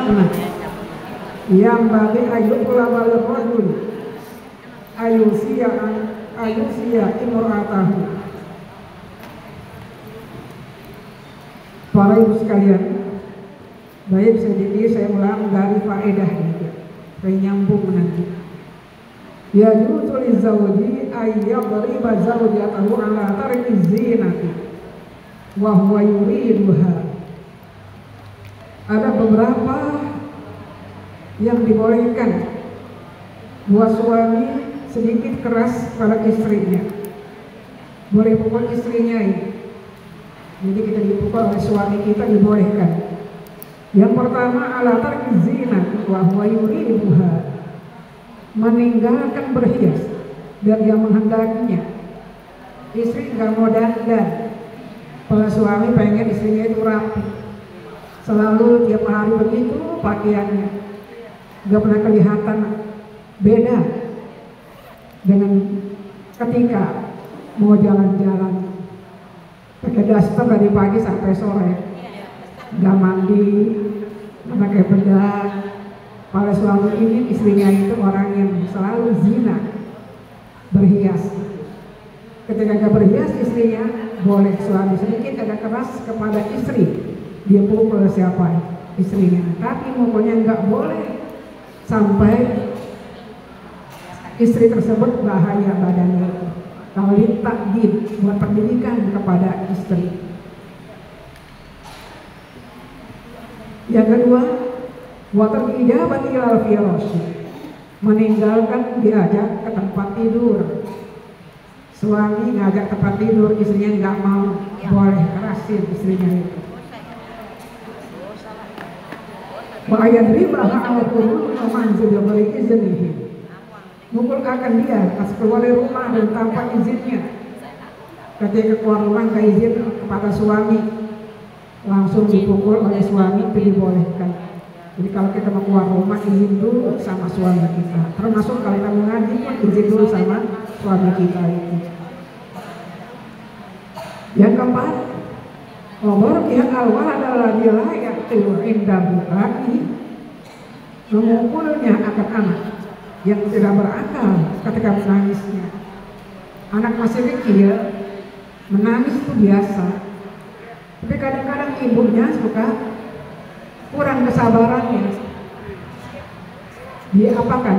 Nah, yang bagi ayat ulama rajul ayusia imra'atahu. Para ibu sekalian, baik sedikit saya ulang dari faedah ini, supaya nyambung nanti. Ya juzu lizawji ayyadriba zawjatahu ala tarki zinati wa huwa yuriduha. Ada beberapa yang dibolehkan buat suami sedikit keras pada istrinya, boleh pukul istrinya ini. Jadi kita dipukul oleh suami kita dibolehkan. Yang pertama ala tarki zinati wa huwa yuriduha, meninggalkan berhias dan yang menghendakinya. Istri nggak mau dandan, kalau suami pengen istrinya itu rapi, selalu tiap hari begitu pakaiannya, nggak pernah kelihatan beda dengan ketika mau jalan-jalan pakai daster dari pagi sampai sore, nggak mandi, nggak pakai bedak. Para suami ini istrinya itu orang yang selalu zina, berhias. Ketika dia berhias istrinya, boleh suami sedikit agak keras kepada istri, dia pukul siapa istrinya. Tapi pokoknya nggak boleh sampai istri tersebut bahaya badannya. Kalau takdir buat pendidikan kepada istri. Yang kedua, water ijabah ilal firashi, meninggalkan diajak ke tempat tidur. Suami ngajak tempat tidur, istrinya nggak mau, boleh kerasin istrinya itu. Wa yadribaha al-qurun wa manzil beri iznihi, mukul akan dia pas keluar dari rumah dan tanpa izinnya. Ketika keluar rumah nggak izin kepada suami, langsung dipukul oleh suami, itu dibolehkan. Jadi kalau kita mau keluar rumah izin dulu sama suami kita. Termasuk kalau kita mau ngaji pun izin dulu sama suami kita itu. Yang keempat, nomor pihak awal adalah dia layak indah bukai, memukulnya akan anak yang tidak berakal ketika menangisnya. Anak masih kecil, menangis itu biasa. Tapi kadang-kadang ibunya suka kurang kesabarannya, dia apakan,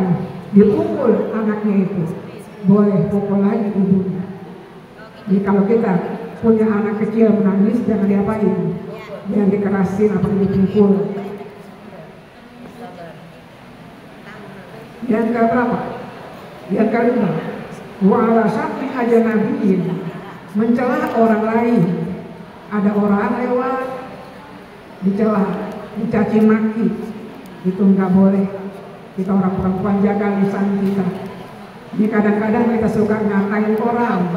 dipukul anaknya itu, boleh pukul lagi ibunya. Jadi kalau kita punya anak kecil menangis, jangan diapain, jangan dikerasin apa dipukul. Yang keberapa? Yang kelima, wa ala syarti ajnabiyin, mencela orang lain. Ada orang lewat, dicela, dicaci maki, itu nggak boleh. Kita orang perempuan jaga lisan kita. Ini kadang-kadang kita suka ngatain orang,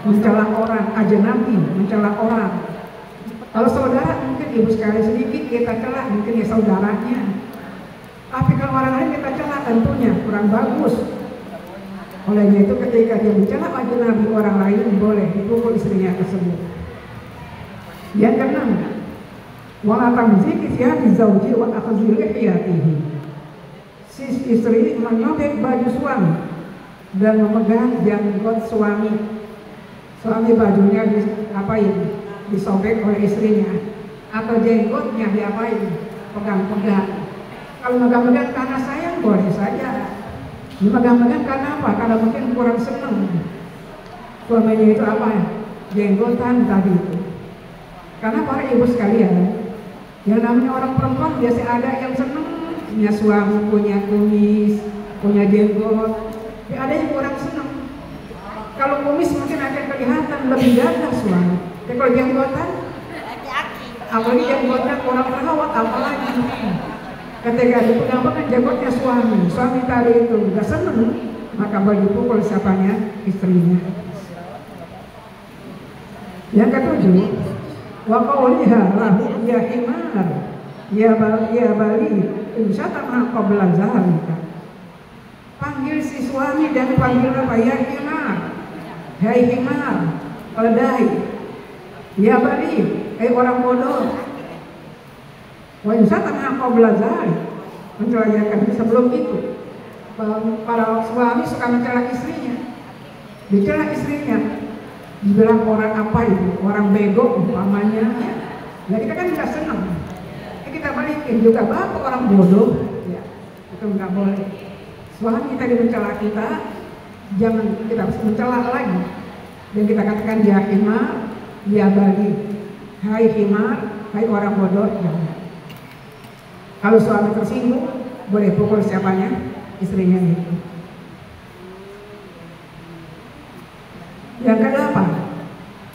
mencela orang, ajnabi, mencela orang. Kalau saudara mungkin ibu sekali sedikit kita cela, mungkin ya saudaranya. Tapi kalau orang lain kita cela tentunya kurang bagus. Olehnya itu ketika dia mencela ajnabi orang lain, boleh dipukul istrinya tersebut. Yang keenam, wala tamziki siyati zauji wa akhzi lihiyatihi, si istri menyobek baju suami dan memegang janggut suami. Suami bajunya diapain? Disobek oleh istrinya, atau jenggotnya diapain? Pegang-pegang. Kalau megang-megang karena sayang boleh saja. Dipegang-pegang karena apa? Karena mungkin kurang senang. Suaminya itu apa? Jenggotan tadi itu. Karena para ibu sekalian, yang namanya orang perempuan biasa ada yang senang punya suami, punya kumis, punya jenggot. Tapi ada yang kurang senang. Kalau kumis mungkin akan kelihatan lebih gagah suami. Tapi kalau jenggotan, apalagi jenggotnya kurang terawat, apalagi ketika dipegang-pegang jenggotnya suami tadi itu nggak senang, maka boleh dipukul siapanya? Istrinya. Yang ketujuh, wa qawliha lahu ya himar ya bali insyatama qabla zalika, panggil si suami dan panggil apa? Ya himar, hai himar, keledai, ya bali, orang bodoh. Wa insatan qabla dzalik, mencela sebelum itu. Para suami suka mencela istrinya, dicela istrinya, dibilang orang apa itu, orang bego umpamanya. Ya kita kan nggak senang. Kita balikin juga, bapak orang bodoh, ya itu nggak boleh. Suami kita mencela kita, jangan kita harus mencela lagi. Dan kita katakan dia himar, dia bagi, hai himar, hai orang bodoh, jangan. Kalau suami tersinggung, boleh pukul siapanya? Istrinya itu. Yang kedelapan,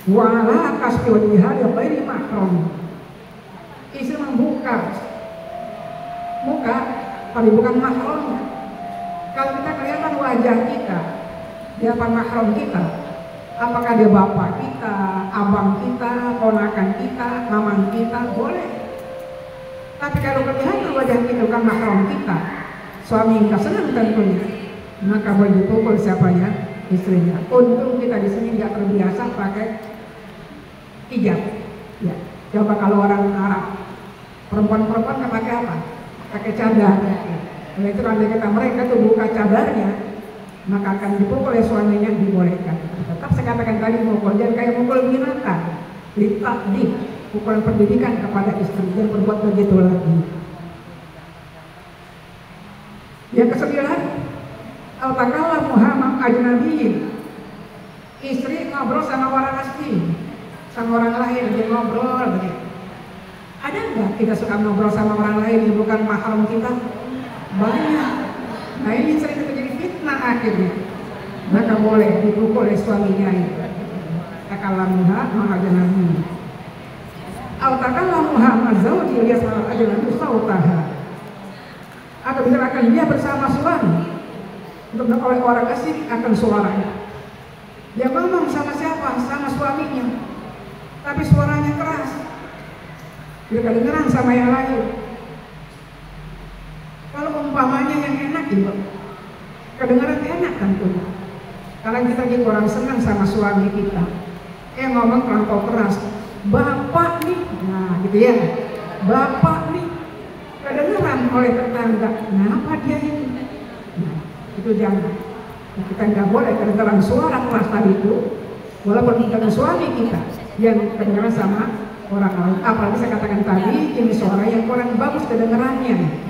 wala kasbi wajhiha li ghairi mahram. Istri membuka muka, tapi bukan mahramnya. Kalau kita kelihatan wajah kita di depan mahram kita, apakah dia bapak kita, abang kita, ponakan kita, mamang kita, boleh. Tapi kalau kelihatan wajah kita bukan mahram kita, suami nggak senang tentunya, maka boleh dipukul siapanya? Istrinya. Untung kita di sini nggak terbiasa pakai hijab. Ya, coba kalau orang Arab, perempuan-perempuan nggak pakai apa? Pakai cadar. Oleh itu kalau kita mereka tuh buka cadarnya, maka akan dipukul oleh suaminya, dibolehkan. Tetap saya katakan tadi mukul, jangan kayak mukul binatang. Ditakdir, pukulan pendidikan kepada istri, dan berbuat begitu lagi. Yang kesembilan, al-takalla Muhammad ajnabiyyin. Istri ngobrol sama orang asing, sama orang lain, dia ngobrol begitu. Ada nggak kita suka ngobrol sama orang lain yang bukan mahram kita? Banyak. Nah ini sering terjadi fitnah akhirnya. Maka boleh dipukul oleh suaminya itu. Takalla Muhammad ajnabiyyin. Al-takalla Muhammad zawji yasma'u ajnabiyyu sautaha. Atau misalkan dia bersama suami, untuk oleh orang asing akan suaranya. Dia ngomong sama siapa? Sama suaminya. Tapi suaranya keras. Dia kedengeran sama yang lain. Kalau umpamanya yang enak itu, kedengeran enak tentunya. Kalau kita jadi orang senang sama suami kita, ngomong terlampau keras, bapak nih, nah gitu ya, bapak nih, kedengeran oleh tetangga. Kenapa dia ini? Nah, itu jangan. Kita nggak boleh kedengaran suara keras tadi itu, walaupun dengan suami kita yang kedengaran sama orang lain. Apalagi saya katakan tadi, ini suara yang kurang bagus kedengarannya.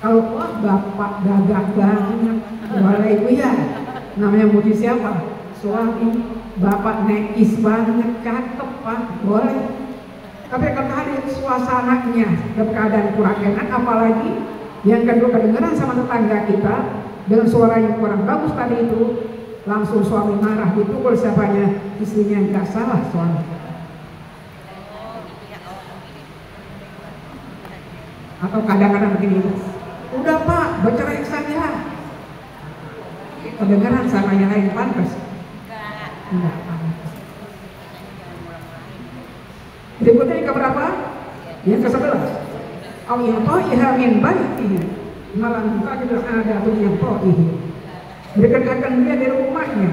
Kalau wah bapak gagah banget, boleh itu ya. Namanya muji siapa? Suami. Bapak nekis banget, cakep pak, boleh. Tapi kalau tadi suasananya dalam keadaan kurang enak, apalagi yang kedua kedengaran sama tetangga kita dengan suara yang kurang bagus tadi itu, langsung suami marah, dipukul siapanya? Istrinya. Nggak salah suami. Atau kadang-kadang begini, udah pak, bercerai saja. Kedengaran sama yang lain pantas? Enggak pantas. Berikutnya yang keberapa? Yang ke-11. Au yata'iha min baitihi malam takdir ada tuh yang to'ihi. Berikan dia dari rumahnya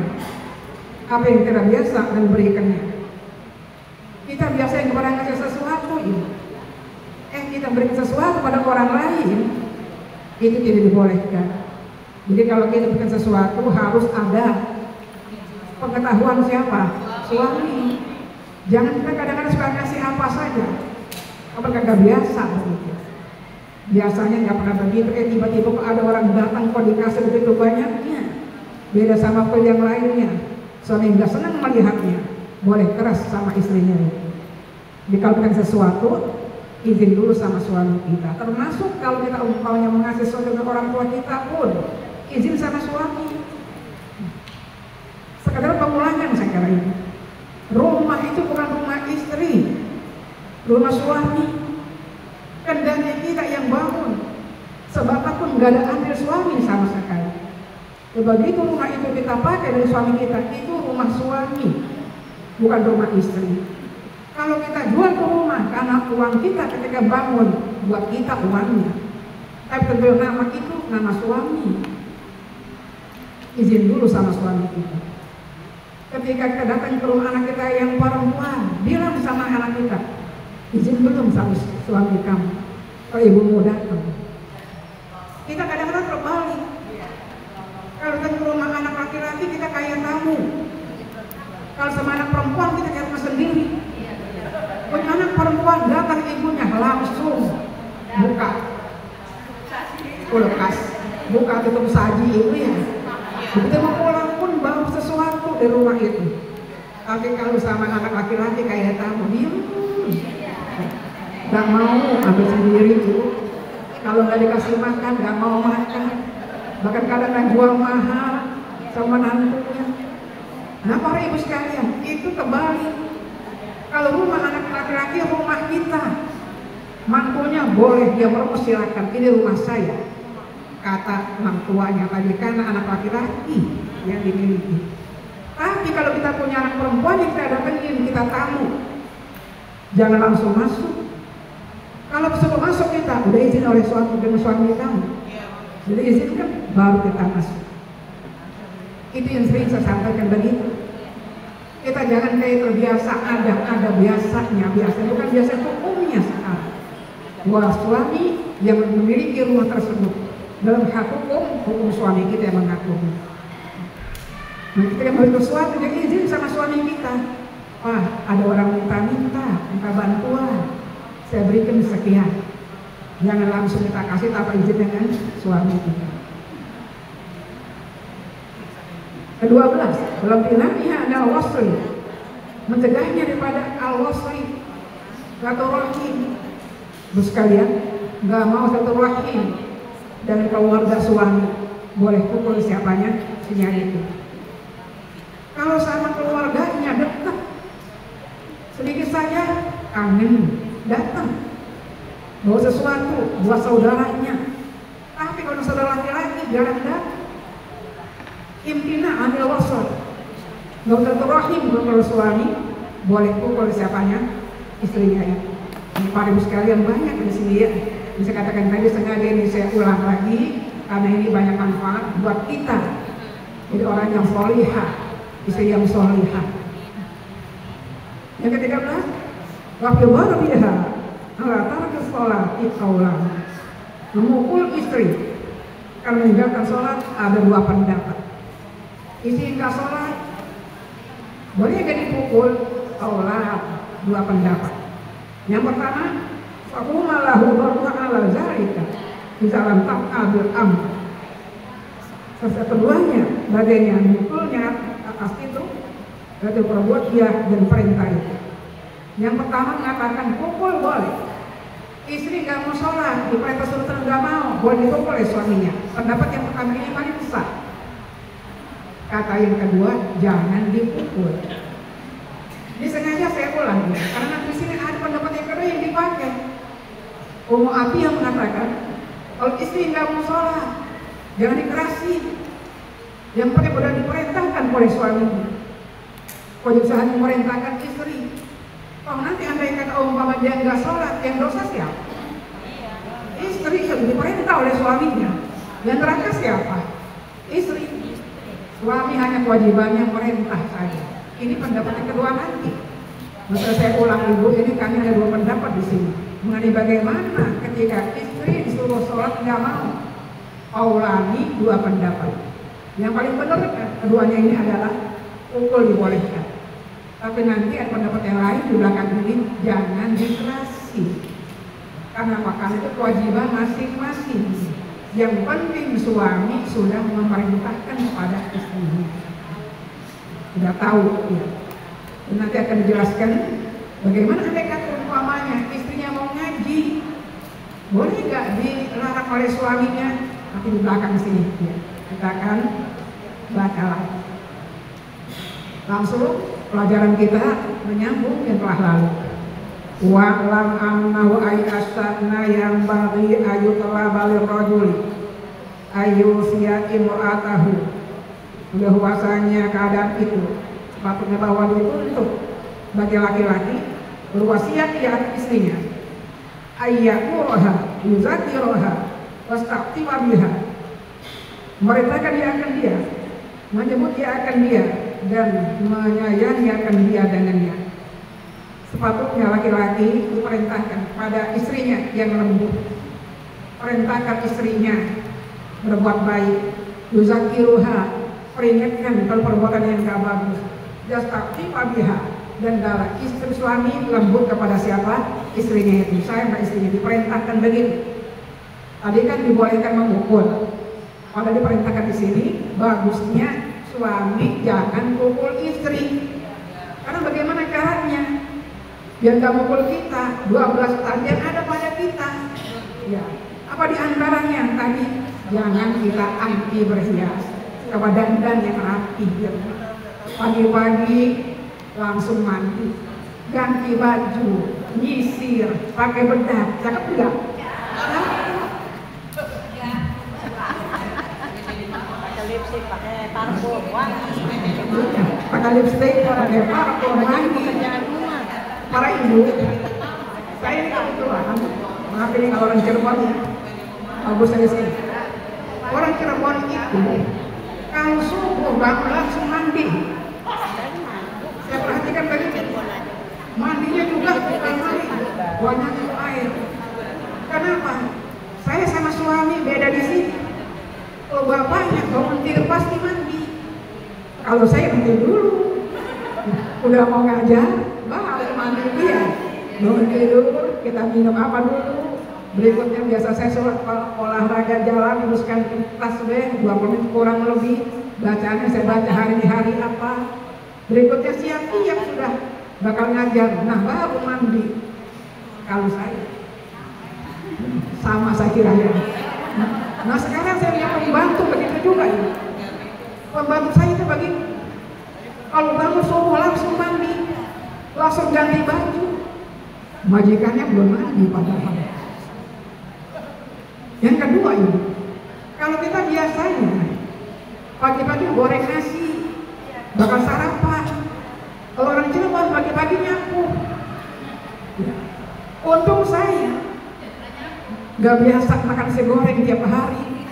apa yang tidak biasa dan berikannya. Kita biasa yang kepada ngasih sesuatu ini. Kita berikan sesuatu pada orang lain, itu tidak dibolehkan. Jadi kalau kita berikan sesuatu harus ada pengetahuan siapa? Suami. Jangan kita kadang-kadang suka kasih apa saja, apakah nggak biasa begitu. Biasanya nggak pernah begitu, tiba-tiba ada orang datang kok dikasih begitu banyaknya. Beda sama pil yang lainnya. Suami nggak senang melihatnya, boleh keras sama istrinya. Dikalakan sesuatu, izin dulu sama suami kita. Termasuk kalau kita umpamanya mengasih sesuatu dengan orang tua kita pun, izin sama suami. Sekadar pengulangan saya kira ini. Rumah itu bukan rumah istri, rumah suami. Kendali kita yang bangun. Sebab pun nggak ada andil suami sama sekali. Begitu rumah itu kita pakai dari suami kita, itu rumah suami, bukan rumah istri. Kalau kita jual ke rumah karena uang kita ketika bangun, buat kita uangnya. Tapi tentu nama itu nama suami. Izin dulu sama suami kita. Ketika kita datang ke rumah anak kita yang perempuan, bilang sama anak kita, izin belum sama suami kamu. kalau ibu mau datang. Kita kadang-kadang terbalik. Kalau kita ke rumah anak laki-laki kita kayak tamu. Kalau sama anak perempuan kita kayak rumah sendiri. Punya anak perempuan datang ibunya langsung buka kulkas, buka tutup saji ibu ya. Begitu mau pulang pun bawa sesuatu di rumah itu. Tapi kalau sama anak laki-laki kayak tamu diem, nggak mau ambil sendiri tuh. Kalau nggak dikasih makan nggak mau makan. Bahkan kadang jual mahal sama nantunya. Nah para ibu sekalian, itu kebalik. Kalau rumah anak laki-laki rumah kita, mantunya boleh dia merokok silakan. Ini rumah saya, kata orang tuanya tadi, karena anak laki-laki yang dimiliki. Tapi kalau kita punya anak perempuan yang kita datengin, kita tamu, jangan langsung masuk. Kalau sebelum masuk kita udah izin oleh suami kamu, jadi izinkan baru kita masuk. Itu yang sering saya sampaikan begitu. Kita jangan kayak terbiasa ada biasanya, bukan biasa hukumnya sekarang. Bahwa suami yang memiliki rumah tersebut dalam hak hukum suami kita yang mengaturnya. Nah, kita yang beri sesuatu yang izin sama suami kita. Wah, ada orang minta bantuan, saya berikan sekian. Jangan langsung kita kasih tanpa izin dengan suami kita. Ke-12, dalam dinamiha ada al-wasri, mencegahnya daripada al-wasri, silaturahim. Terus sekalian, nggak mau silaturahim dan keluarga suami, boleh pukul siapanya, sinya itu. Kalau sama keluarganya dekat, sedikit saja kangen, datang, bawa sesuatu buat saudaranya. Tapi kalau saudara laki-laki jarang datang. Imtina ambil wasol, nggak silaturahim kalau suami, boleh pukul siapanya, istrinya ya. Ini para ibu sekalian banyak di sini ya. Bisa katakan tadi sengaja ini saya ulang lagi karena ini banyak manfaat buat kita. Jadi orang yang solihah, istri yang solihah. Yang ke-13, waktu baru dia alat ke sholat ikaulah, memukul istri kalau meninggalkan sholat ada dua pendapat. Istri nggak sholat boleh gak dipukul? Aulah, dua pendapat. Yang pertama, fakumalahu baruha ala zalika bisa lantak abil amr. Keduanya, bagiannya mukulnya atas itu berarti perbuat dia dan perintah itu. Yang pertama mengatakan pukul boleh. Istri nggak mau sholat, diperintah suruh nggak mau, boleh dipukul oleh suaminya. Pendapat yang pertama ini paling besar. Kata yang kedua, jangan dipukul. Ini sengaja saya ulang ya, karena di sini ada pendapat yang kedua yang dipakai. Ummu Abi yang mengatakan, kalau istri nggak mau sholat, jangan dikerasi. Yang penting sudah diperintahkan oleh suaminya. Wajib sahanya memerintahkan istri. Kalau nanti andai kata umpama dia nggak sholat, yang dosa siapa? Istri yang diperintah oleh suaminya. Yang neraka siapa? Istri. Suami hanya kewajibannya merintah saja. Ini pendapat yang kedua nanti. Masa saya ulang ibu, ini kami ada dua pendapat di sini. Mengenai bagaimana ketika istri disuruh sholat nggak mau. Aulani dua pendapat. Yang paling benar keduanya ini adalah pukul dibolehkan. Tapi nanti ada pendapat yang lain di belakang ini jangan dikerasi. Karena apa? Itu kewajiban masing-masing. Yang penting suami sudah memerintahkan kepada istrinya. Sudah tahu ya. Dan nanti akan dijelaskan bagaimana andai kata umpamanya istrinya mau ngaji, boleh nggak dilarang oleh suaminya? Nanti di belakang sini ya. Kita akan baca lagi. Langsung pelajaran kita menyambung yang telah lalu. Wa'lam annahu ayyasana yang bagi ayu telah balir rajuli ayu siya imra'atahu. Sudah bahwasanya keadaan itu sepatutnya bahwa dituntut bagi laki-laki berwasiat di atas istrinya ayyakuraha yuzakiraha wastaqtima biha, memerintahkan dia akan dia, menyebut dia akan dia dan menyayangi akan dia dengannya, Sepatutnya laki-laki diperintahkan pada istrinya yang lembut, perintahkan istrinya berbuat baik, yuzakiruha, peringatkan kalau perbuatan yang gak bagus, yastaqifa biha, dan dalam istri suami lembut kepada siapa? Istrinya itu. Saya sama istrinya diperintahkan begini. Tadi kan dibolehkan memukul, kalau diperintahkan di sini bagusnya suami jangan pukul istri. Karena bagaimana caranya? Biar gak mukul kita, 12 tajam ada pada kita. Ya, apa diantaranya tadi? Jangan kita anti berhias, coba dandan yang rapi. Ya. Pagi-pagi langsung mandi, ganti baju, nyisir, pakai bedak, cakep enggak? Pakai lipstik, pakai parfum, pakai lipstik, pakai parfum, mandi. Para ibu, saya ini kebetulan, maaf ini kalau orang Cirebon ya, bagus dari sini. Orang Cirebon itu kalau subuh bangun langsung mandi. Saya perhatikan begitu. Mandinya juga bukan mandi, banyak air. Kenapa? Saya sama suami beda di sini. Kalau bapaknya bangun tidur pasti mandi. Kalau saya mandi dulu, udah mau ngajar, balik mandi dia. Bangun tidur, kita minum apa dulu? Berikutnya biasa saya olahraga jalan, teruskan tasbih 20 menit kurang lebih. Bacaannya saya baca hari apa. Berikutnya siap-siap sudah bakal ngajar. Nah baru mandi. Kalau saya sama saya kira ya. Nah sekarang saya punya pembantu begitu juga ya. Pembantu saya itu begini. Kalau bangun subuh langsung mandi, langsung ganti baju. Majikannya belum mandi padahal. Yang kedua ini, kalau kita biasanya pagi-pagi goreng nasi, bakal sarapan. Kalau orang Cirebon pagi-pagi nyapu. Ya. Untung saya nggak biasa makan nasi goreng tiap hari.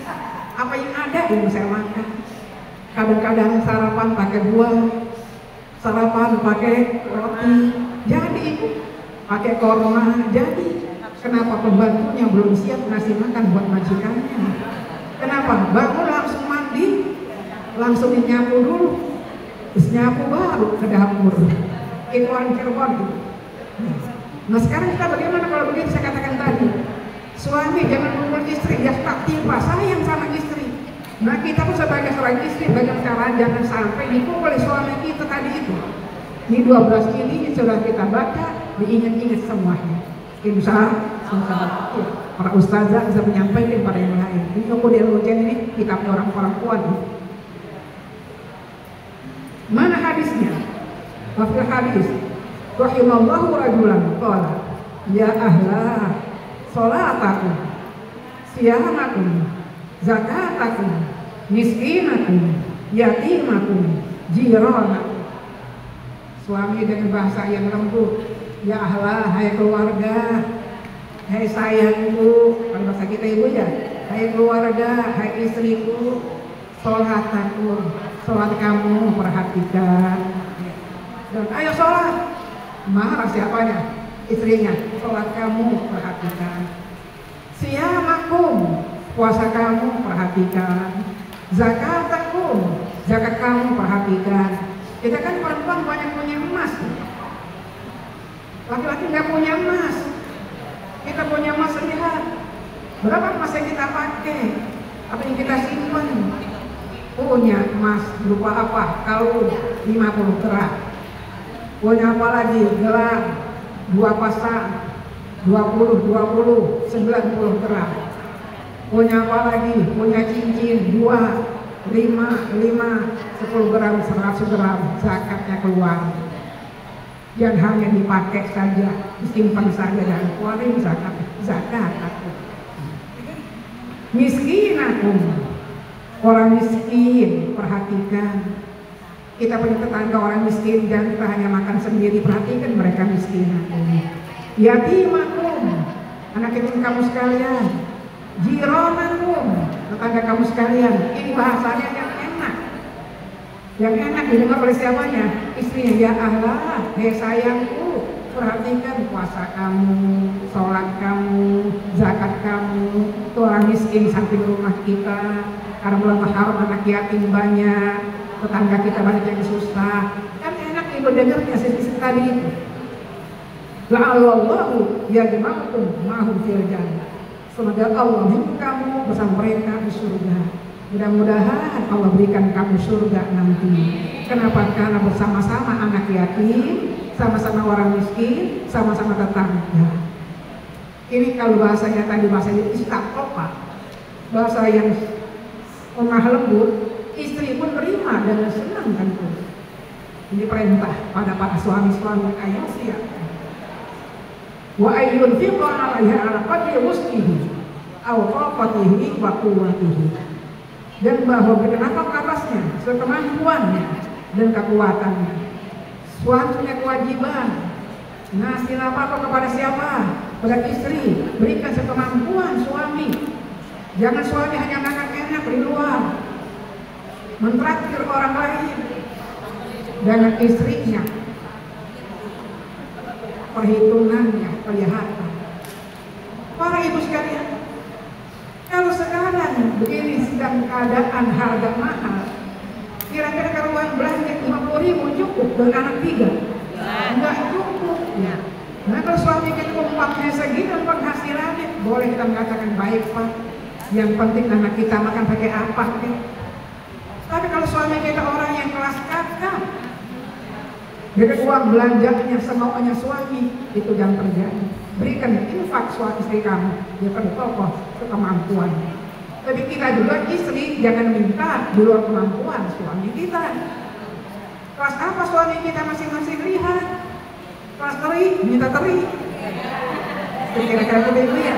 Apa yang ada yang saya makan. Kadang-kadang sarapan pakai buah, sarapan pakai roti, jadi itu pakai korma, jadi. Kenapa pembantunya belum siap ngasih makan buat majikannya? Kenapa? Bangun langsung mandi, langsung nyapu dulu, terus nyapu baru ke dapur. Itu orang Cirebon. Nah sekarang kita bagaimana kalau begitu saya katakan tadi? Suami jangan memukul istri, ya tak timpa, sayang sama istri. Nah kita pun sebagai seorang istri bagaimana jangan sampai dipukul suami kita tadi itu. Ini 12 ini sudah kita baca, diingat-ingat semuanya. Para ustazah bisa menyampaikan pada yang lain. Ini kemudian ujian ini kitabnya orang perempuan. Mana hadisnya? Wafil hadis. Rahimallahu rajulan qala ya ahla salatakum siyamakum zakatakum miskinakum yatimakum jiranakum. Suami dengan bahasa yang lembut. Ya ahlah, hai keluarga, hai sayangku, kalau bahasa kita ibu ya, hai keluarga, hai istriku, sholat kamu perhatikan. Dan ayo sholat, marah siapanya? Istrinya, sholat kamu perhatikan. Siyamakum, puasa kamu perhatikan. Zakatakum, zakat kamu perhatikan. Kita kan perempuan banyak punya emas. Laki-laki nggak punya emas, kita punya emas. Lihat berapa emas yang kita pakai, apa yang kita simpan. Punya emas berupa apa? Kalau 50 gram. Punya apa lagi? Gelang 2 pasang 20, 90 gram. Punya apa lagi? Punya cincin 2, 5, 10 gram, 100 gram. Zakatnya keluar. Yang hanya dipakai saja, disimpan saja dan keluarin zakat aku. Miskin aku, orang miskin perhatikan. Kita punya tetangga orang miskin dan kita hanya makan sendiri, perhatikan mereka miskin aku. Yatimakum, anak yatim kamu sekalian. Jiranakum, tetangga kamu sekalian. Ini bahasanya yang enak. Yang enak didengar oleh siapanya? Istrinya. Ya Allah, hei sayangku, Perhatikan puasa kamu, sholat kamu, zakat kamu, itu orang miskin samping rumah kita. Karena bulan Muharram anak yatim banyak, tetangga kita banyak yang susah. Kan enak ibu dengarnya sisi tadi itu. La'allahu yajma'ukum ma'hum fil jannah. Semoga Allah hidup kamu bersama mereka di surga. Mudah-mudahan Allah berikan kamu surga nanti. Kenapa? Karena bersama-sama anak yatim, sama-sama orang miskin, sama-sama tetangga. Ini kalau bahasanya tadi bahasanya istiqomah, bahasa yang lemah lembut, istri pun terima dengan senang kan pun. Ini perintah pada para suami-suami ayat siap. Wa ayyun fiqa 'alaiha 'ala qadri wus'ihi aw taqatihi wa quwwatihi. Dan bahwa kenapa ke atasnya sekemampuannya dan kekuatannya. Suami punya kewajiban ngasih apa kepada siapa? Pada istri. Berikan sekemampuan suami. Jangan suami hanya makan enak di luar, mentraktir orang lain. Dengan istrinya perhitungannya kelihatan. Para ibu sekalian, kalau sekarang begini sedang keadaan harga mahal, kira-kira kalau uang belanja 50.000 cukup dengan anak 3? Enggak cukup. Nah kalau suami kita umpamanya segitu penghasilannya, boleh kita mengatakan baik Pak. Yang penting anak kita makan pakai apa? Tapi kalau suami kita orang yang kelas kakap, dengan uang belanjanya semaunya suami, itu jangan terjadi. Berikan infak suami istri kamu, dia bertokoh kemampuan. Tapi kita juga istri jangan minta di luar kemampuan suami kita. Kelas apa suami kita masing-masing lihat. Kelas teri, minta teri. Kira-kira itu ya.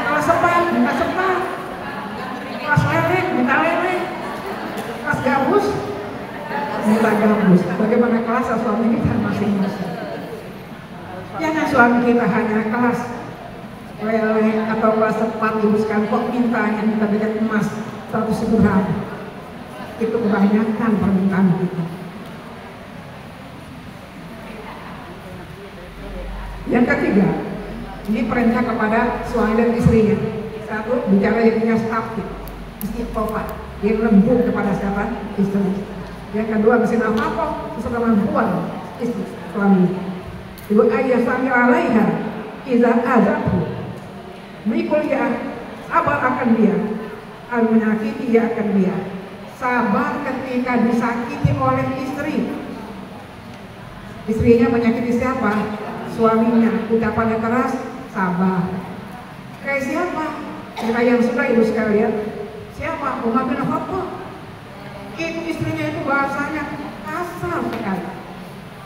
Kelas sepat, minta sepat. Kelas lele, minta lele. Kelas gabus, minta gabus. Bagaimana kelas suami kita masing-masing. Jangan suami kita hanya kelas lele atau kelas sepat, ibu sekalian kok minta dekat emas 100 gram. Itu kebanyakan permintaan kita. Yang ketiga, ini perintah kepada suami dan istrinya. Satu, bicara yang punya stafik, istiqomah, yang lembut kepada siapa? Istri. Yang kedua, mesin apa? Kemampuan istri suami. Dua ayat suami alaiha, iza azabhu, mikul ya, sabar akan dia, al menyakiti ya akan dia. Sabar ketika disakiti oleh istri. Istrinya menyakiti siapa? Suaminya, ucapannya keras, sabar. Kayak siapa? Kita yang sudah ibu sekalian. Siapa? Umar bin Khattab. Itu istrinya itu bahasanya kasar sekali.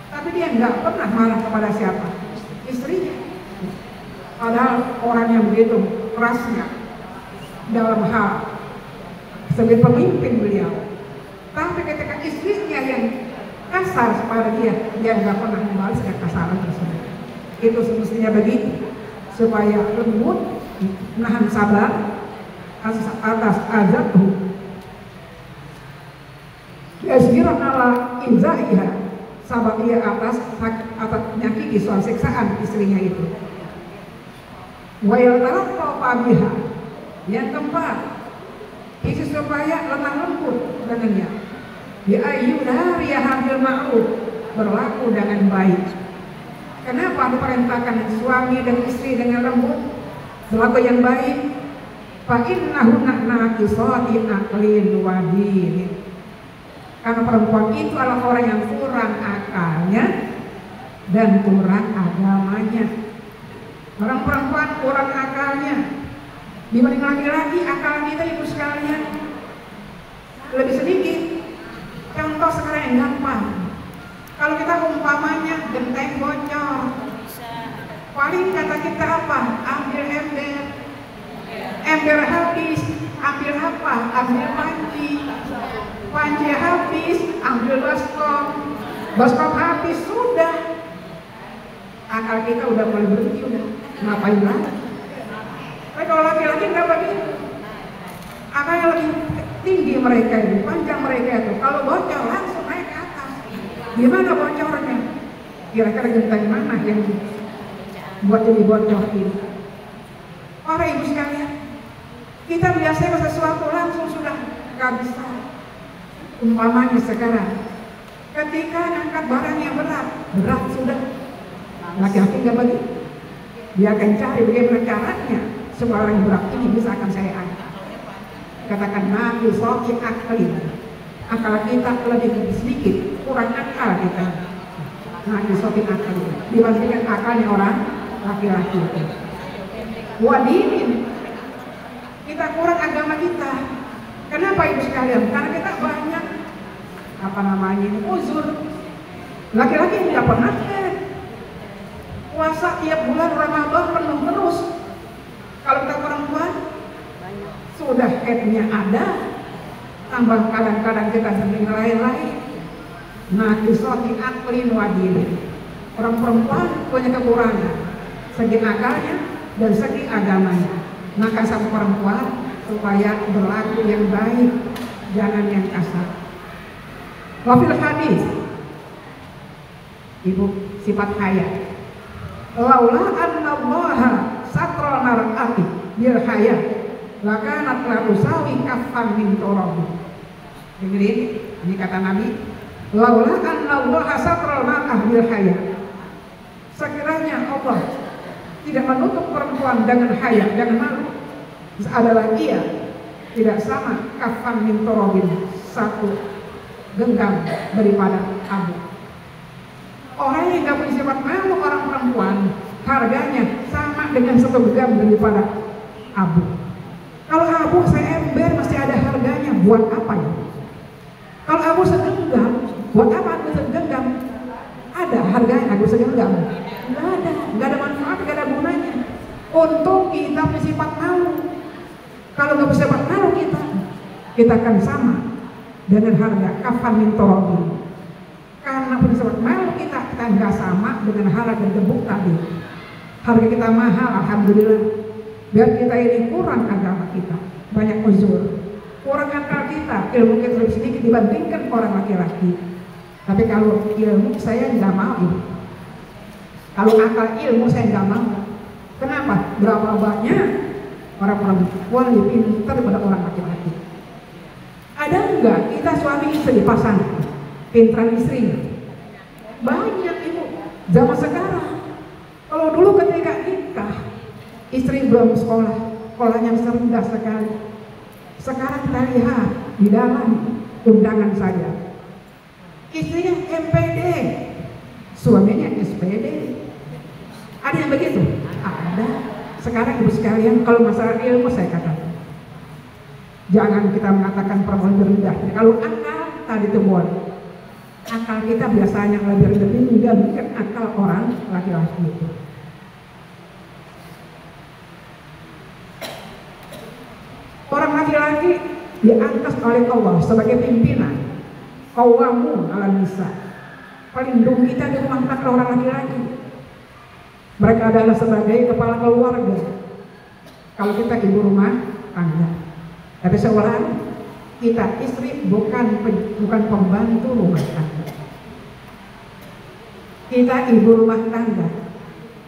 Tapi dia nggak pernah marah kepada siapa? Istrinya. Padahal orang yang begitu kerasnya dalam hal sebagai pemimpin beliau. Tapi ketika istrinya yang kasar kepada dia nggak pernah membalas kekasaran tersebut. Itu semestinya begitu, supaya lembut, menahan sabar atas azabhu. Yasbirun ala inzaiha, sabar dia atas menyakiti soal siksaan istrinya itu. Wa yaltarqa biha, yang keempat, isi supaya lemah lembut dengannya. Bi ayyunariha bil ma'ruf, berlaku dengan baik. Kenapa diperintahkan suami dan istri dengan lembut, berlaku yang baik? Fa innahu naqisati aqlin wa din. Karena perempuan itu adalah orang yang kurang akalnya dan kurang agamanya. Orang perempuan kurang akalnya dibanding laki-laki, akal kita ibu sekalian lebih sedikit. Contoh sekarang yang gampang. Kalau kita umpamanya genteng bocor, paling kata kita apa? Ambil ember habis, ambil apa? Ambil panci habis, ambil baskom habis, sudah. Akal kita udah mulai berhenti, udah ngapain lagi? Tapi kalau laki-laki nggak begitu, akalnya lebih tinggi mereka itu, panjang mereka itu. Kalau bocor langsung naik ke atas. Gimana bocornya? Kira-kira genteng mana yang buat jadi bocor ini? Para ibu sekalian, kita biasanya sesuatu langsung sudah nggak bisa. Umpamanya sekarang, ketika angkat barang yang berat sudah. Laki-laki nggak begitu. Dia akan cari bagaimana caranya semua orang berat ini bisa akan saya angkat. Katakan nabi soki akli. Akal kita lebih sedikit, kurang akal kita. Nabi soki akli dibandingkan akalnya orang laki-laki. Wadinin, kita kurang agama kita. Kenapa ibu sekalian? Karena kita banyak uzur. Laki-laki tidak pernah puasa tiap bulan Ramadan penuh terus. Kalau kita perempuan sudah headnya ada, tambah kadang-kadang kita sering lain-lain. Nah, kisoti aklin wadinin. Orang perempuan punya kekurangan segi akalnya dan segi agamanya. Maka sama perempuan supaya berlaku yang baik, jangan yang kasar. Wafil hadis, ibu sifat hayat. Laula anna allaha satral mar'ati bil hayat lakanat la usawi kaffan min turabi. Dengerin, ini kata Nabi. Laula anna allaha satral mar'ati bil hayat. Sekiranya Allah tidak menutup perempuan dengan hayat, dengan malu, adalah ia tidak sama kafan min torobin, satu genggam daripada abu. Orang yang gak punya sifat malu, orang perempuan, harganya sama dengan satu genggam daripada abu. Kalau abu seember masih ada harganya, buat apa ya? Kalau abu segenggam, buat apa abu segenggam? Ada harganya abu segenggam? Nggak ada manfaat, nggak ada gunanya. Untuk kita punya sifat malu. Kalau nggak bisa sifat malu kita akan sama dengan harga kafan min torobin. Karena punya sifat malu kita nggak sama dengan harga gebuk tadi. Harga kita mahal, alhamdulillah. Biar kita ini kurang agama kita, banyak uzur, kurang akal kita, ilmu kita lebih sedikit dibandingkan orang laki-laki. Tapi kalau ilmu saya nggak mau ini. Kalau akal ilmu saya nggak mau. Kenapa? Berapa banyak orang perempuan lebih pintar daripada orang laki-laki. Ada enggak kita suami istri pasangan pintar istrinya? Banyak ibu. Zaman sekarang. Kalau dulu ketika nikah istri belum sekolahnya rendah sekali. Sekarang kita lihat di dalam undangan saja. Istrinya MPD, suaminya SPD. Ada yang begitu? Ada. Sekarang ibu sekalian, kalau masalah ilmu saya katakan, jangan kita mengatakan perempuan rendah. Kalau akal tadi temuan, akal kita biasanya lebih rendah dibandingkan akal orang laki-laki itu. Orang laki-laki diangkat oleh Allah sebagai pimpinan. Qawamun 'alan nisa. Pelindung kita di rumah tangga orang laki-laki. Mereka adalah sebagai kepala keluarga. Kalau kita ibu rumah tangga, tapi seorang kita istri bukan pembantu rumah tangga. Kita ibu rumah tangga.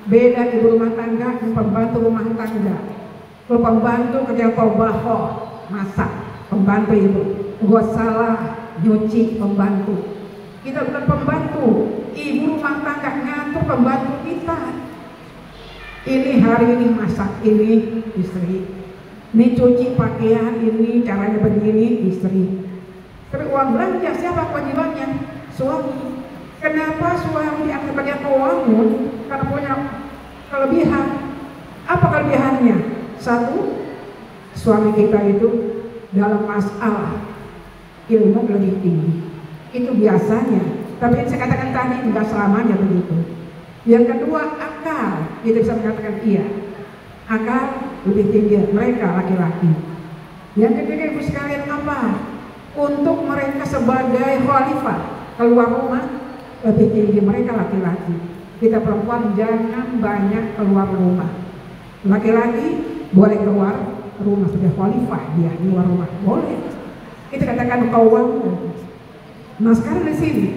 Beda ibu rumah tangga dan pembantu rumah tangga. Kalau pembantu kerja tobaho, masak, pembantu ibu. Gua salah nyuci, pembantu. Kita bukan pembantu. Ibu rumah tangga ngatur pembantu kita. Ini hari ini masak, ini istri. Ini cuci pakaian, ini caranya begini, istri. Tapi uang belanja siapa kewajibannya? Suami. Kenapa suami diangkat sebagai qawamun? Karena punya kelebihan. Apa kelebihannya? Satu, suami kita itu dalam masalah ilmu lebih tinggi. Itu biasanya. Tapi saya katakan tadi tidak selamanya begitu. Yang kedua, akal. Kita bisa mengatakan iya. Akal lebih tinggi mereka laki-laki. Yang ketiga ibu sekalian apa? Untuk mereka sebagai khalifah keluar rumah lebih tinggi mereka laki-laki. Kita perempuan jangan banyak keluar rumah. Laki-laki boleh keluar rumah sebagai khalifah, dia di luar rumah boleh. Kita katakan kawamu. Nah sekarang di sini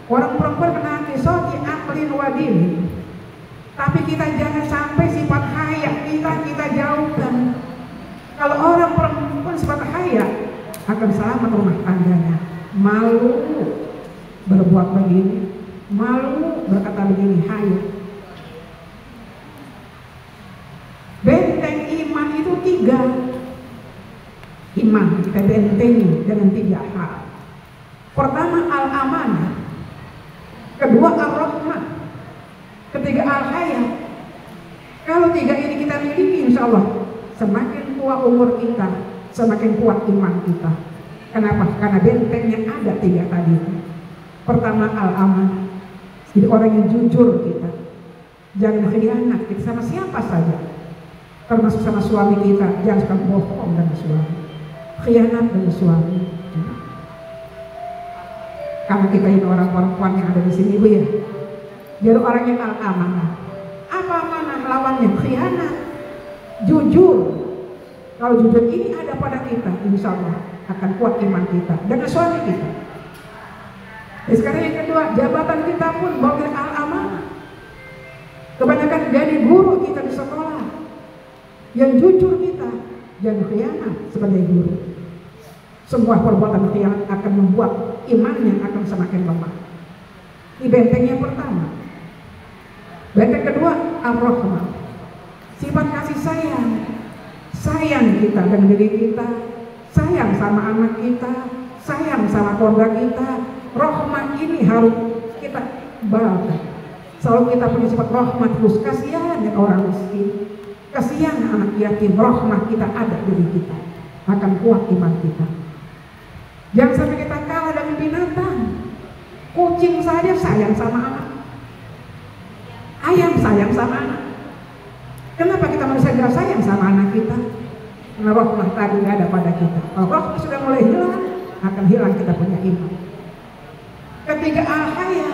orang perempuan kena kisoti apa? aqlin wa dinin. Tapi kita jangan sampai sifat haya kita jauhkan. Kalau orang perempuan sifat haya akan selamat rumah tangganya. Malu berbuat begini, malu berkata begini, haya. Benteng iman itu 3. Iman kita bentengi dengan 3 hal. Pertama al-amanah, kedua ar-rahmah, ketiga al-haya. Kalau 3 ini kita miliki, insya Allah semakin tua umur kita, semakin kuat iman kita. Kenapa? Karena bentengnya ada 3 tadi. Pertama al-amanah, jadi orang yang jujur kita, jangan khianat kita sama siapa saja, termasuk sama suami kita. Jangan suka bohong dengan suami, khianat dengan suami. Karena kita ini orang perempuan yang ada di sini, Bu ya. Jadi orang yang al-amanah. Apa amanah? Lawannya khianat. Jujur. Kalau jujur ini ada pada kita, insya Allah akan kuat iman kita dengan suami kita. Sekarang yang kedua, jabatan kita pun boleh al-amanah. Kebanyakan jadi guru kita di sekolah, yang jujur kita, jangan khianat sebagai guru. Semua perbuatan khianat akan membuat imannya akan semakin lemah. Ini benteng yang pertama. Benteng kedua, ar-rahmah, sifat kasih sayang. Sayang kita dengan diri kita, sayang sama anak kita, sayang sama keluarga kita. Rahmah ini harus kita bangga. Selalu kita punya sifat rahmat, terus kasihan ya orang miskin, kasihan anak yatim. Rahmah kita ada di diri kita, akan kuat iman kita. Jangan sampai kita kalah dengan binatang. Kucing saja sayang sama anak, ayam sayang sama anak. Kenapa kita manusia tidak sayang sama anak kita? Karena rahmah tadi tidak ada pada kita. Kalau rahmah sudah mulai hilang, akan hilang kita punya iman. Ketiga al-haya,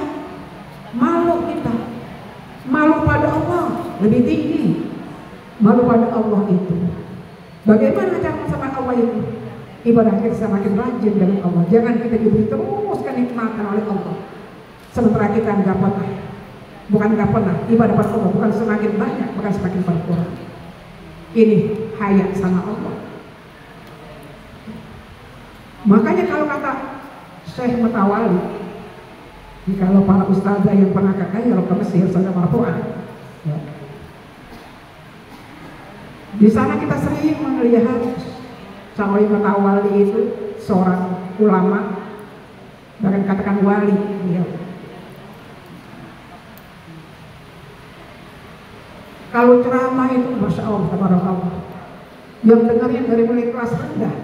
malu kita, malu pada Allah lebih tinggi. Malu pada Allah itu, bagaimana cara sama Allah itu? Ibadah kita semakin rajin dengan Allah. Jangan kita diberi terus kenikmatan oleh Allah, sementara kita nggak pernah, bukan nggak pernah ibadah pada Allah, bukan semakin banyak, bukan semakin berkurang. Ini haya sama Allah. Makanya kalau kata Syekh Mutawali, kalau para ustazah yang pernah kalau ke Mesir, saudara marfu'ah, ya. Di sana kita sering melihat Syekh Mutawali itu seorang ulama, bahkan katakan wali beliau. Kalau ceramah itu masya Allah, tabarakallah, yang dengarnya dari mulai kelas rendah,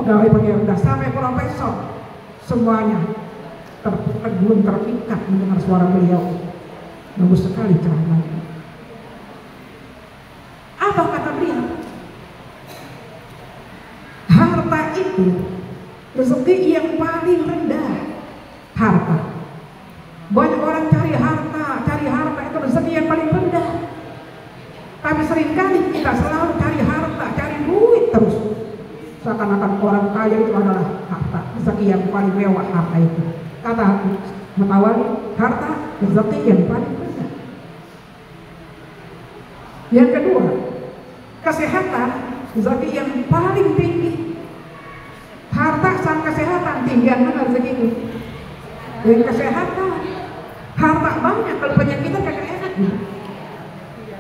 pegawai rendah sampai profesor, semuanya tertegun, terpikat mendengar suara beliau. Bagus sekali ceramahnya. Apa kata beliau? Harta itu rezeki yang paling rendah. Harta. Banyak orang cari harta itu rezeki yang paling rendah. Tapi seringkali kita selalu cari harta, cari duit terus. Seakan-akan orang kaya itu adalah harta, rezeki yang paling mewah harta itu. Kata Mutawali, harta rezeki yang paling rendah. Yang kedua, kesehatan rezeki yang paling tinggi. Harta sama kesehatan, tinggian mana rezeki itu? Dan kesehatan, harta banyak, kalau penyakitan kagak enak.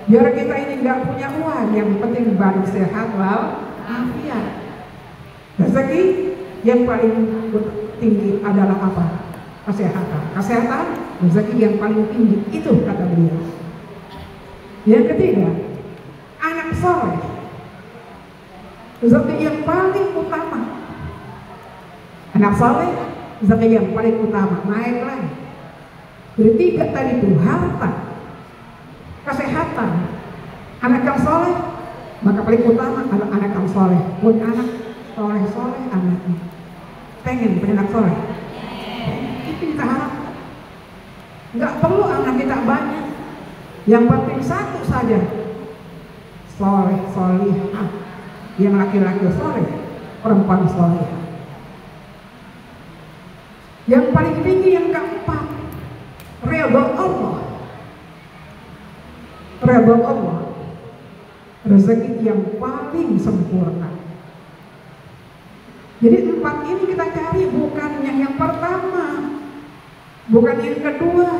Biar kita ini nggak punya uang, yang penting badan sehat wal afiat. Rezeki yang paling tinggi adalah apa? Kesehatan. Kesehatan rezeki yang paling tinggi, itu kata beliau. Yang ketiga, anak soleh, rezeki yang paling utama. Anak soleh, rezeki yang paling utama. Naik lagi. Jadi 3 tadi itu, harta, kesehatan, anak yang soleh, maka paling utama adalah anak yang soleh. Pun anak soleh anaknya. Pengen punya anak soleh? Itu kita harap. Nggak perlu anak kita banyak. Yang penting 1 saja. Soleh, solihah. Yang laki-laki soleh, perempuan solihah. Yang paling tinggi yang keempat, redha Allah. Redha Allah, rezeki yang paling sempurna. Jadi 4 ini kita cari, bukan yang pertama, bukan yang kedua,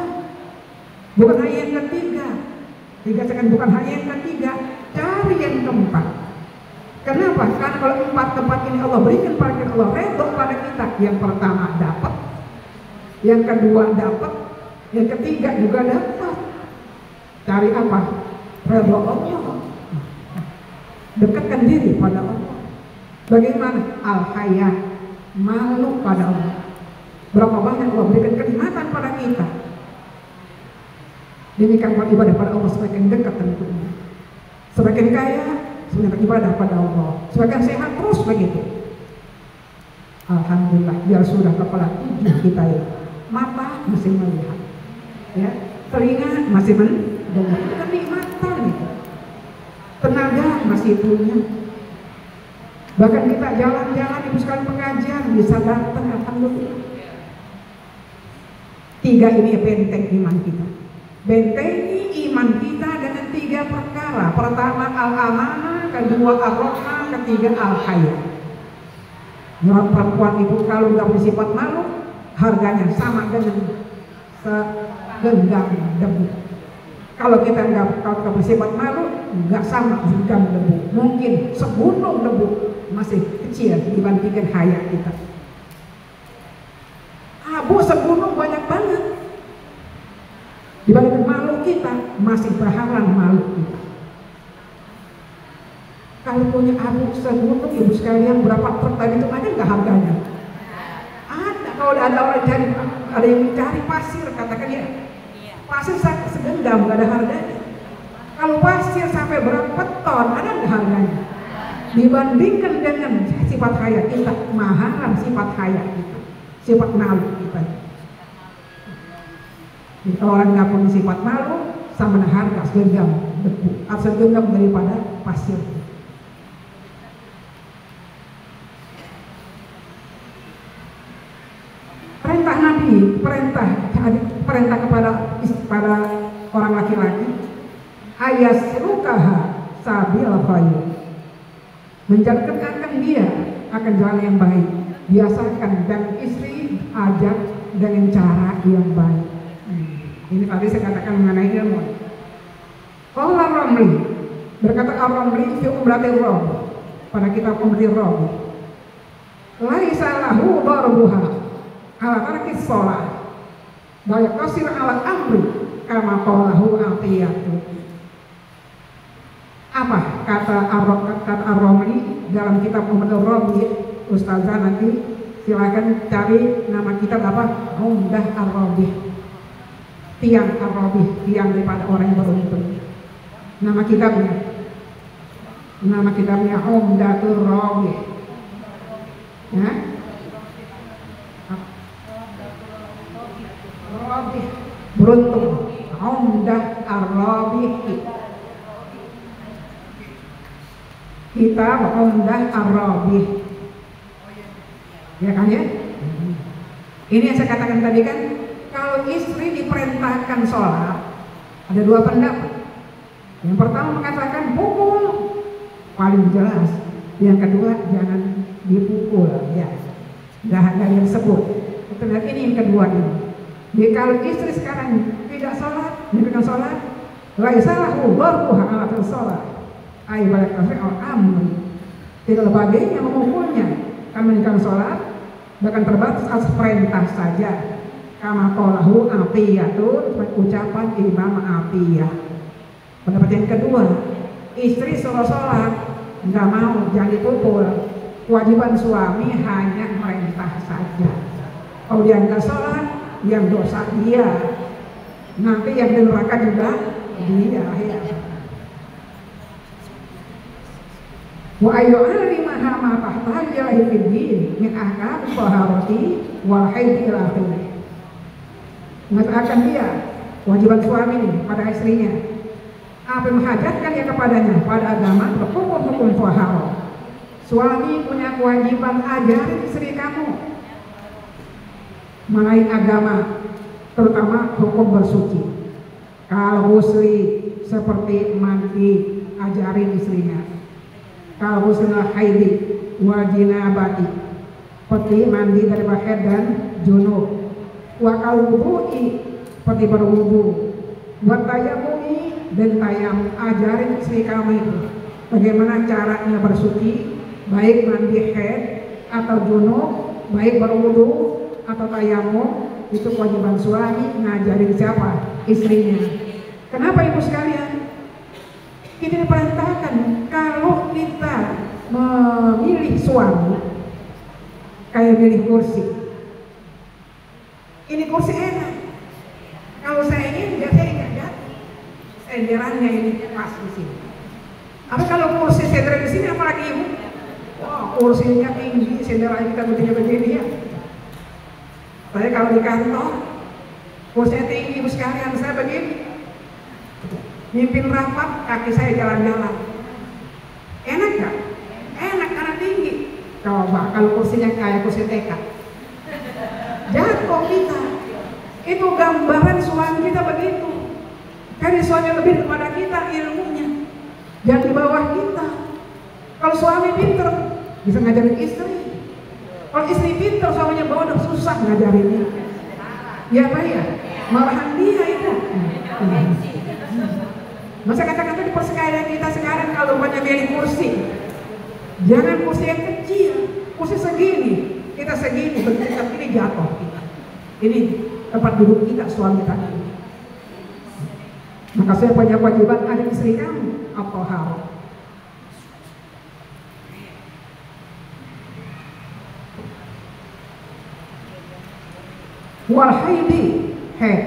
bukan hanya yang ketiga. Bukan hanya yang ketiga, cari yang keempat. Kenapa? Karena kalau 4 tempat ini Allah berikan pada kita, Allah redha pada kita. Yang pertama dapat, yang kedua dapat, yang ketiga juga dapat. Cari apa? Redha Allah. Dekatkan diri pada Allah. Bagaimana? Al-Hayat, malu pada Allah. Berapa banyak Allah berikan kenikmatan pada kita. Demikian ibadah pada Allah semakin dekat tentunya. Semakin kaya, semakin ibadah pada Allah. Semakin sehat terus begitu. Alhamdulillah, biar sudah kepala 7 kita ya. Mata masih melihat, ya, telinga masih mendengar. Itu kan nikmatan itu. Tenaga masih punya. Bahkan kita jalan-jalan ibu sekalian pengajian bisa datang, alhamdulillah. 3 ini benteng iman kita. Bentengi iman kita dengan 3 perkara. Pertama al-amanah, kedua ar-rahmah, ketiga al-hayat. Orang perempuan itu kalau nggak punya sifat malu, harganya sama dengan segenggam debu. Kalau kita nggak punya sifat malu, nggak sama segenggam debu. Mungkin segunung debu, masih kecil dibandingkan hayat kita. Abu segunung banyak banget. Dibandingkan malu kita, masih berhalang malu kita. Kalau punya abu segunung, ibu sekalian, berapa truk tadi itu ada nggak harganya? Ada. Kalau ada orang cari, ada yang mencari pasir, katakan ya, pasir segenggam nggak ada harganya. Kalau pasir sampai berapa ton, ada nggak harganya? Dibandingkan dengan sifat hayat kita, mahalan sifat hayat kita, sifat malu kita. Jadi kalau orang nggak punya sifat malu, sama dengan harga segenggam debu, atau segenggam daripada pasir. Perintah Nabi, perintah kepada orang laki-laki, ayasrukaha sabil khayr, menjadikan dia akan jalan yang baik. Biasakan dan istri ajak dengan cara yang baik. Ini tadi saya katakan mengenai ilmu. Qala Ramli, berkata Ar-Ramli fi Umratir Rabb, pada kitab Umratir Rabb, laisa lahu darbuha ala tarki shalah, wa yaqsir ala amri kama qalahu atiyatu. Apa kata Ar-Ramli dalam kitab Umratir Rabb? Ustazah nanti silakan cari nama kitab apa? Umdah Ar-Rabb. Tiang Ar-Rabi, tiang daripada orang yang beruntung. Nama kitabnya Umdatul Rabi. Ya? Rabi, beruntung. Umdah Ar-Rabi. Kitab Umdah Ar-Rabi. Ya kan ya? Ini yang saya katakan tadi kan. Kalau istri diperintahkan sholat, ada 2 pendapat. Yang pertama mengatakan pukul, paling jelas. Yang kedua jangan dipukul, ya. Nggak yang sebut. Ternyata ini yang kedua ini. Jadi kalau istri sekarang tidak sholat, diberikan sholat, laisalahu darbuha ala sholat, ay balik amri. Tidak bagainya memukulnya. Kami memberikan sholat, bahkan terbatas atas perintah saja. Kama qalahu atiyatun, ucapan Imam Atiyah. Pendapat yang kedua, istri suruh sholat nggak mau, jangan dipukul. Kewajiban suami hanya merintah saja. Kalau dia nggak sholat, yang dosa dia, nanti yang di neraka juga dia. Ya. Wa ayyu'allimaha ma tahtaja fid din min ahkam taharati wal haid ila akhirih. Mengatakan dia kewajiban suami pada istrinya, apa yang menghajatkan dia kepadanya pada agama, hukum-hukum taharah. Suami punya kewajiban ajarin istri kamu mengenai agama, terutama hukum bersuci. Kalau muslim seperti mandi, ajarin istrinya. Kalau muslim haidi wa jinabati, seperti mandi dari haid dan junub. Wa kalau wudu'i, seperti berwudu. Wa tayamumi dan tayamum, ajarin istri kamu itu bagaimana caranya bersuci, baik mandi haid atau junub, baik berwudu atau tayamum. Itu kewajiban suami ngajarin siapa? Istrinya. Kenapa ibu sekalian? Kita diperintahkan kalau kita memilih suami kayak milih kursi. Ini kursi enak. Kalau saya ingin, biar saya ingat ya, senderannya ini pas di sini. Tapi kalau kursi sender di sini, apalagi ibu? Wah, kursinya tinggi, senderannya kita begini ya. Saya kalau di kantor, kursinya tinggi ibu sekalian, saya begini. Mimpin rapat, kaki saya jalan-jalan. Enak gak? Enak karena tinggi. Coba kalau kursinya kayak kursi TK, jatuh kita. Itu gambaran suami kita begitu. Karena suami lebih daripada kita ilmunya, dan di bawah kita. Kalau suami pinter, bisa ngajarin istri. Kalau istri pinter, suaminya bodoh, susah ngajarinnya. Ya Pak ya, marahan dia itu. Masa kata-kata di persekalian kita sekarang kalau banyak milih kursi, jangan kursi yang kecil, kursi segini, kita segini, berdekat ini jatuh kita. Ini tempat duduk kita suami tadi. Maka saya punya kewajiban ada istri kamu atau harus. Wal haidi haid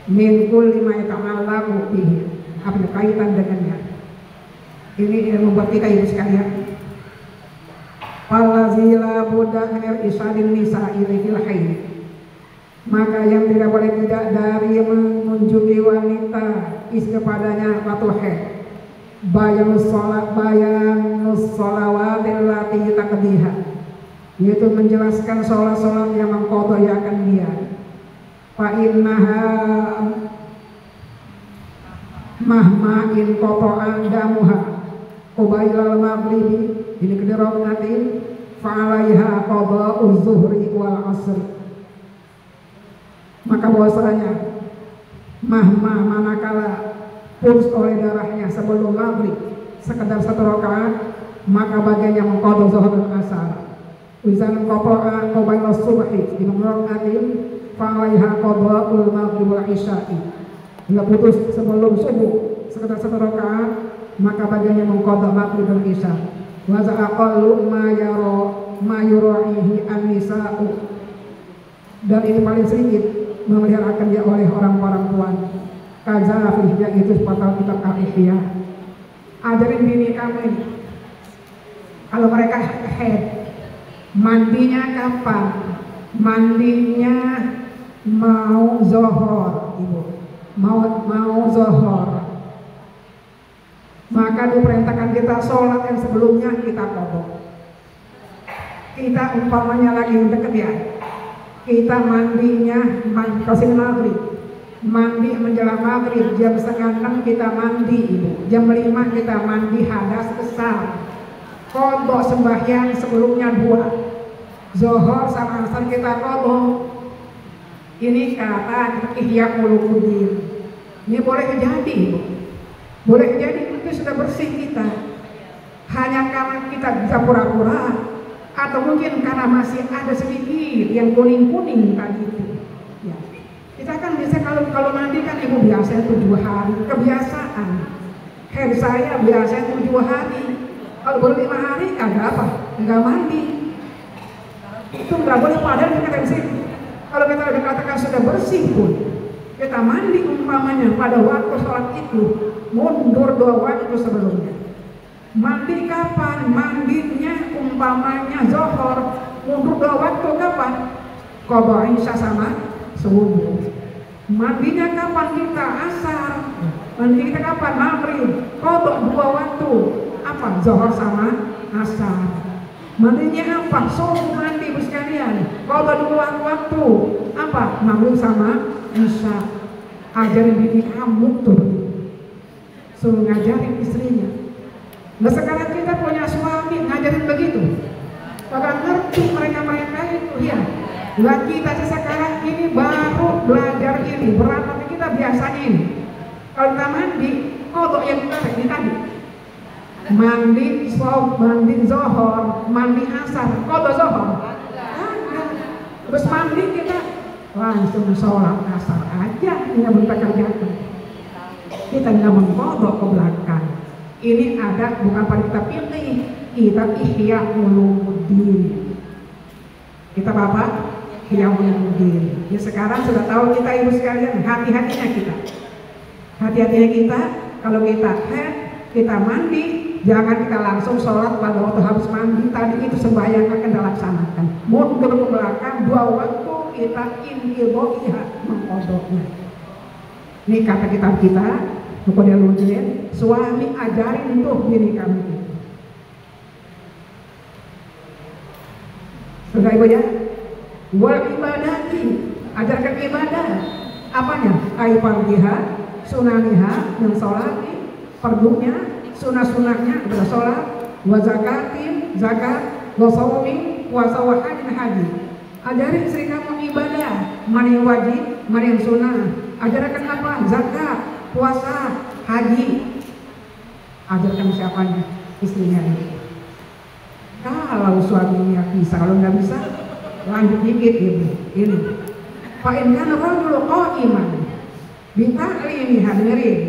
min kulli ma yata'allaqu bihi, apa kaitan dengannya. Ini ilmu buat kita ibu sekalian. Falazila buddha min isadin nisa'i fil haid, maka yang tidak boleh tidak dari mengunjungi wanita kepadanya waktu haid. Bayanus sholawatil lati taqdiha, yaitu menjelaskan sholat-sholat yang mengqadhayakan dia. Fa innaha mahma in qata'a damuha qabailal maghribi, ini kedirakatin fa 'alaiha qada'uz zuhri wal 'asri. Maka bahwasanya mahma manakala putus oleh darahnya sebelum maghrib sekedar 1 rakaat, maka bagiannya mengqadha zuhur dan asar. Wizan qata'a qabailal subhi di rakatin fa'alaiha qada'ul maghrib wal isya'i. Bila putus sebelum subuh sekitar 1 rakaat, maka bagiannya mengqadha maghrib dan isya. Wa za aqallu ma yura'ihi an-nisa'u, dan ini paling sedikit memeliharakan dia oleh orang perempuan. Kazafih, yaitu pada kitab Al-Ihya. Ajarin bini kamu ini, kalau mereka haid, mandinya kapan? Mandinya mau zohor, ibu, mau zohor, maka diperintahkan kita sholat yang sebelumnya kita qadha. Kita umpamanya lagi deket ya, kita mandinya kasih maghrib, mandi menjelang maghrib jam 5:30 kita mandi ibu, jam 5 kita mandi hadas besar, qadha sembahyang sebelumnya 2, Zohor sama asar kita qadha. Ini kata Ihya Ulumuddin. Ini boleh jadi, boleh jadi itu sudah bersih kita. Hanya karena kita bisa pura-pura, atau mungkin karena masih ada sedikit yang kuning-kuning tadi itu. Ya. Kita kan biasa kalau mandi kan ibu biasa 7 hari, kebiasaan. Haid saya biasa 7 hari. Kalau baru 5 hari ada apa? Enggak mandi. Itu nggak boleh, padahal kita di sini. Kalau kita dikatakan sudah bersih pun, kita mandi umpamanya pada waktu sholat itu mundur 2 waktu sebelumnya. Mandi kapan? Mandinya umpamanya zohor, mundur 2 waktu kapan? Qadha isya sama subuh. Mandinya kapan kita? Asar. Mandi kita kapan? Maghrib. Qadha 2 waktu. Apa? Zohor sama asar. Mandinya apa? Suruh mandi sekalian. Kalau dulu waktu apa? Maghrib sama isya. Ajarin bini kamu tuh. Suruh ngajarin istrinya. Nah sekarang kita punya suami ngajarin begitu. Kagak ngerti mereka itu ya. Lah kita sekarang ini baru belajar ini. Berapa kita biasanya ini. Kalau kita mandi, kodok yang kita tadi. Mandi zohor, mandi asar, kodok zohor. Terus mandi kita langsung sholat asar aja, nggak berpekerjaan. Kita nggak mengkodok ke belakang. Ini ada bukan pada kita pilih, kita ihya ulumuddin. Kita apa? Ihya ulumuddin. Ya sekarang sudah tahu kita ibu sekalian, hati-hatinya kita. Hati-hatinya kita, kalau kita mandi, jangan kita langsung sholat pada waktu habis mandi tadi itu sembahyang akan dilaksanakan. Mundur ke belakang 2 waktu kita inqidho'iyah mengkodoknya. Ini kata kita kepada Lujen, suami ajarin tuh bini kamu. Sudah ibu ya? Wal ibadati, ajarkan ibadah. Apanya? Aifardiha, sunaniha, yang sholat, fardunya, sunah-sunahnya adalah sholat, wa zakatin, zakat, wa shawmi, puasa wa haji. Ajarin istri kamu ibadah, mana yang wajib, mana yang sunnah. Ajarkan apa? Zakat, puasa, haji. Ajarkan siapanya? Istrinya ini. Kalau suaminya bisa, kalau nggak bisa, lanjut dikit ibu. Ini. Fa'in kana rajulu qa'iman bita'limi hadirin.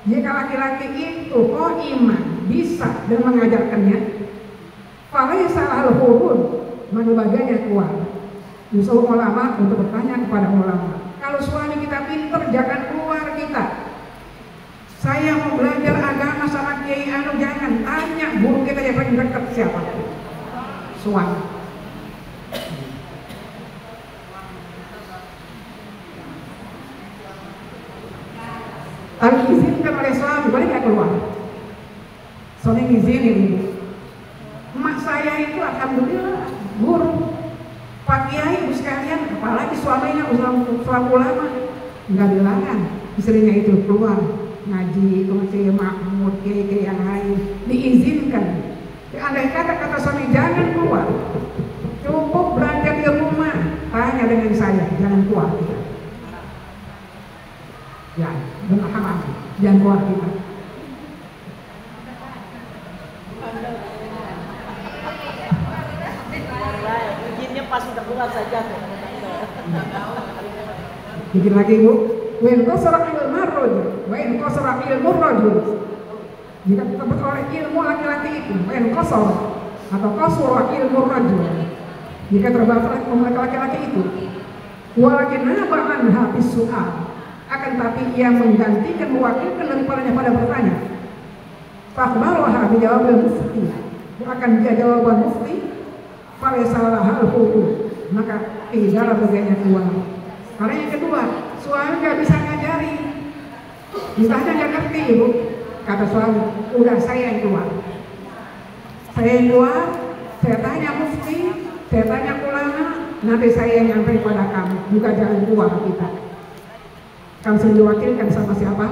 Jika laki-laki itu qa'iman bisa dan mengajarkannya, falaysa al-hurud, mana bagiannya kuat. Disuruh ulama untuk bertanya kepada ulama. Kalau suami kita pinter, jangan keluar kita. Saya mau belajar agama sama Kiai Anu, jangan tanya guru kita yang paling dekat siapa? Suami. Tapi izinkan oleh suami, boleh nggak keluar? Soalnya ngizinin ini. Emak saya itu alhamdulillah guru. Pak Kiai sekalian, apalagi suaminya suami ulama, nggak dilarang istrinya itu keluar ngaji, ke Mahmud, Kiai yang lain, diizinkan. Andai kata suami jangan keluar, cukup belajar di rumah, tanya dengan saya, jangan keluar kita. Ya, benar haram, jangan keluar kita. Pas sudah keluar saja tuh. Bikin lagi bu. Wen qasara ilmu rajul, wen qasara ilmu rajul. Jika disebut oleh ilmu laki-laki itu, wen qasara atau qasara ilmu rajul. Jika terbatas oleh laki-laki itu, walakin nabahan habis soal. Akan tapi ia menggantikan mewakilkan daripadanya pada bertanya. Fakbaroha dijawab mufti. Akan dia jawaban mufti. Pada salah hal hukum, maka tidaklah bagiannya keluar. Karena yang kedua, suami nggak bisa ngajari. Misalnya nggak ngerti ibu, kata suami, udah saya yang keluar. Saya yang keluar, saya tanya mufti, saya tanya ulama, nanti saya yang nyampe pada kamu. Juga jangan keluar kita. Kamu sering diwakilkan sama siapa?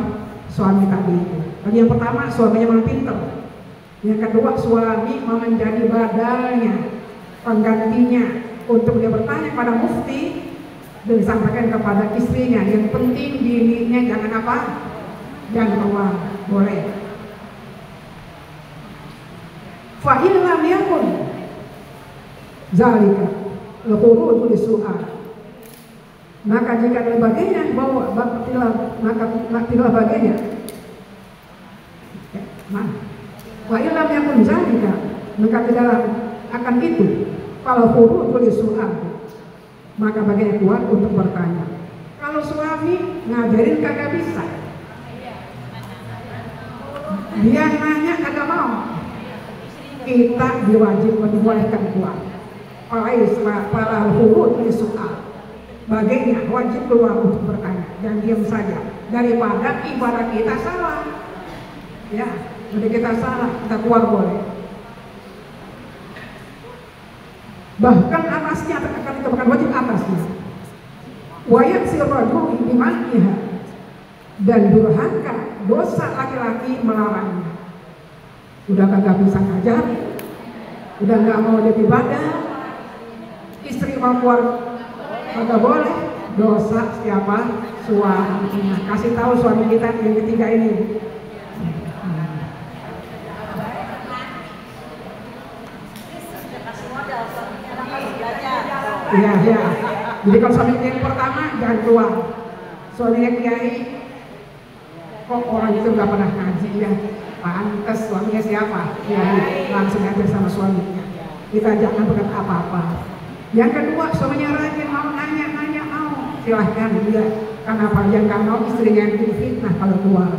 Suami tadi itu. Tadi yang pertama suaminya memang pinter. Yang kedua suami mau menjadi badalnya, penggantinya untuk dia bertanya pada mufti dan disampaikan kepada istrinya. Yang penting bininya jangan apa? Jangan keluar, boleh. Fa in lam yakun zalika al-khuruj lis-su'al. Maka jika ada bagiannya bahwa maka tidak bagiannya. Wa in lam yakun zalika, maka tidaklah akan itu kalau huru tulis soal, maka bagian keluar untuk bertanya. Kalau suami ngajarin kagak bisa, dia nanya kagak mau, kita diwajibkan dibolehkan keluar. Para huru tulis soal, bagiannya wajib keluar untuk bertanya, jangan diam saja. Daripada ibarat kita salah, ya, jadi kita salah, kita keluar boleh. bahkan atasnya akan dikatakan wajib atasnya. Wayat sirrajul bimaniha, dan durhaka dosa laki-laki melarangnya. Udah kagak bisa ngajar, udah nggak mau jadi ibadah, istri mau keluar kagak boleh, dosa siapa? Suaminya. Kasih tahu suami kita yang ketiga ini. Iya, iya. Jadi kalau suami yang pertama jangan keluar. Suaminya kiai, kok orang itu nggak pernah ngaji ya? Pantes suaminya siapa? Kiai. Langsung ngajar sama suaminya. Kita jangan berkata apa-apa. Yang kedua, suaminya rajin mau nanya mau, silahkan dia. Kenapa dia nggak mau istrinya yang fitnah kalau keluar?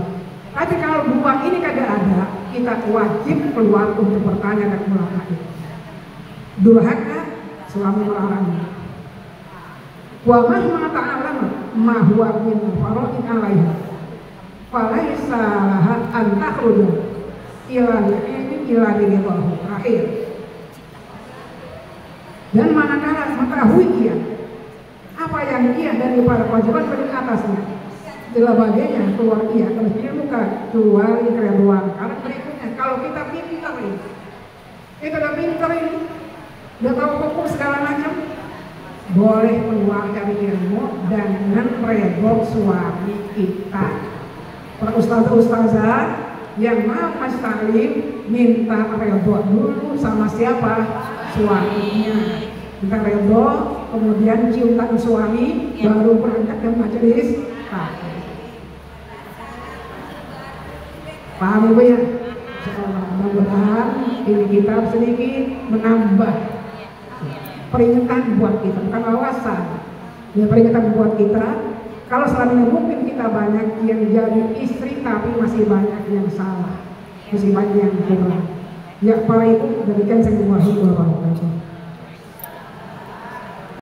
Tapi kalau dua ini kagak ada, kita wajib keluar untuk bertanya dan melangkah. Durhaka suami melarangnya. Wa mahma ta'alama ma huwa min faraid 'alaiha falaisa laha an takhruja ila ridhahu. Akhir. Dan manakala mengetahui ia apa yang ia daripada kewajiban bagi atasnya, telah bagiannya keluar ia kalau dia bukan keluar keriduan. Karena berikutnya kalau kita pintar ini, kita udah pintar ini, udah tahu hukum segala macam, boleh keluar dari ilmu dan redho suami kita. Para ustazah yang mau mas'alim minta redho dulu sama siapa? Suaminya. Minta redho, kemudian cium tangan suami, baru berangkat ke majelis taklim. Paham Ibu ya? Mudah-mudahan ini kitab sedikit menambah peringatan buat kita, bukan awasan. Ya, peringatan buat kita. Kalau selama ini mungkin kita banyak yang jadi istri tapi masih banyak yang salah, masih banyak yang kurang. Ya para ibu, demikian saya mohon